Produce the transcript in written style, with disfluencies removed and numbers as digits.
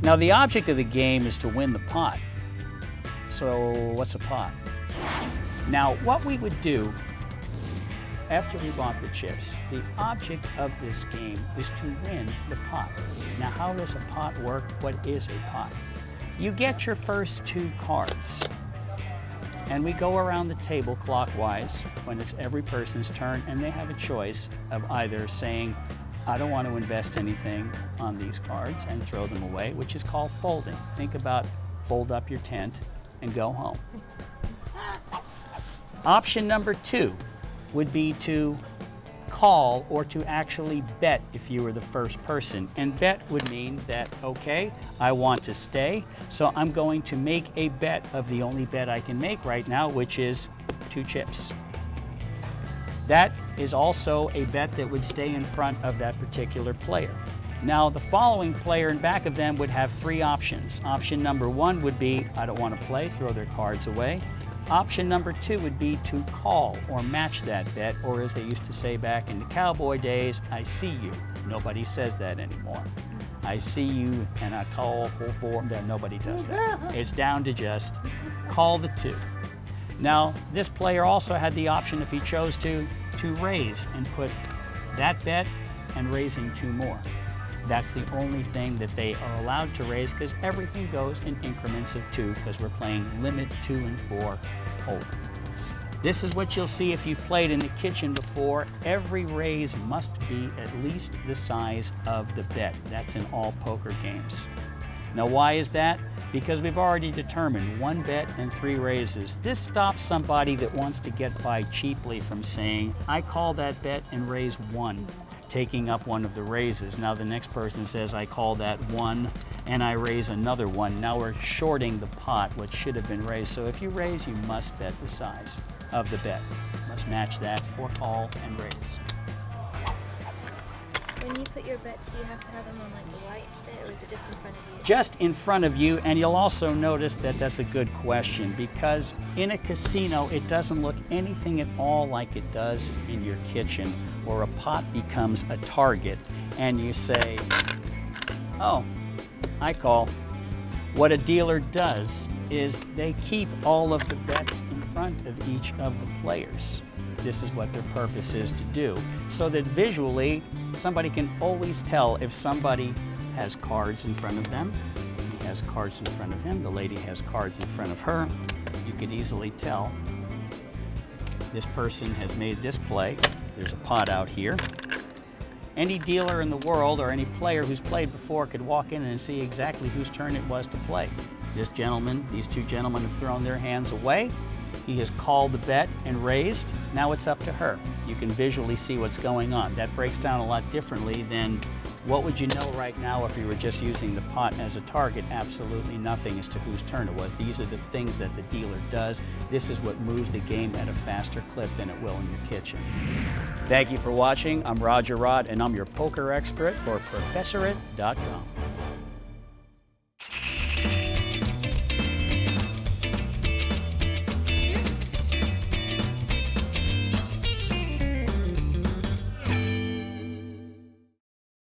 Now, the object of the game is to win the pot. So what's a pot? Now, what we would do after we bought the chips, the object of this game is to win the pot. Now, how does a pot work? What is a pot? You get your first 2 cards, and we go around the table clockwise when it's every person's turn, and they have a choice of either saying, I don't want to invest anything on these cards and throw them away, which is called folding. Think about fold up your tent and go home. Option number 2 would be to call or to actually bet if you were the first person. And bet would mean that, okay, I want to stay, so I'm going to make a bet of the only bet I can make right now, which is 2 chips. That is also a bet that would stay in front of that particular player. Now, the following player in back of them would have 3 options. Option number 1 would be, I don't want to play, throw their cards away. Option number 2 would be to call or match that bet, or as they used to say back in the cowboy days, I see you. Nobody says that anymore. I see you and I call for that. Nobody does that. It's down to just call the 2. Now, this player also had the option, if he chose to raise and put that bet and raising 2 more. That's the only thing that they are allowed to raise, because everything goes in increments of 2, because we're playing limit 2 and 4 hold. This is what you'll see if you've played in the kitchen before. Every raise must be at least the size of the bet. That's in all poker games. Now, why is that? Because we've already determined 1 bet and 3 raises. This stops somebody that wants to get by cheaply from saying, I call that bet and raise 1. Taking up one of the raises. Now the next person says, I call that 1 and I raise another 1. Now we're shorting the pot, what should have been raised. So if you raise, you must bet the size of the bet. You must match that or call and raise. When you put your bets, do you have to have them on like the white bit, or is it just in front of you? Just in front of you, and you'll also notice that that's a good question, because in a casino, it doesn't look anything at all like it does in your kitchen, where a pot becomes a target, and you say, oh, I call. What a dealer does is they keep all of the bets in front of each of the players. This is what their purpose is to do, so that visually somebody can always tell if somebody has cards in front of them. He has cards in front of him. The lady has cards in front of her. You could easily tell this person has made this play. There's a pot out here. Any dealer in the world or any player who's played before could walk in and see exactly whose turn it was to play. This gentleman, these 2 gentlemen have thrown their hands away. He has called the bet and raised. Now it's up to her. You can visually see what's going on. That breaks down a lot differently than what would you know right now if you were just using the pot as a target. Absolutely nothing as to whose turn it was. These are the things that the dealer does. This is what moves the game at a faster clip than it will in your kitchen. Thank you for watching. I'm Roger Rod, and I'm your poker expert for Professorate.com.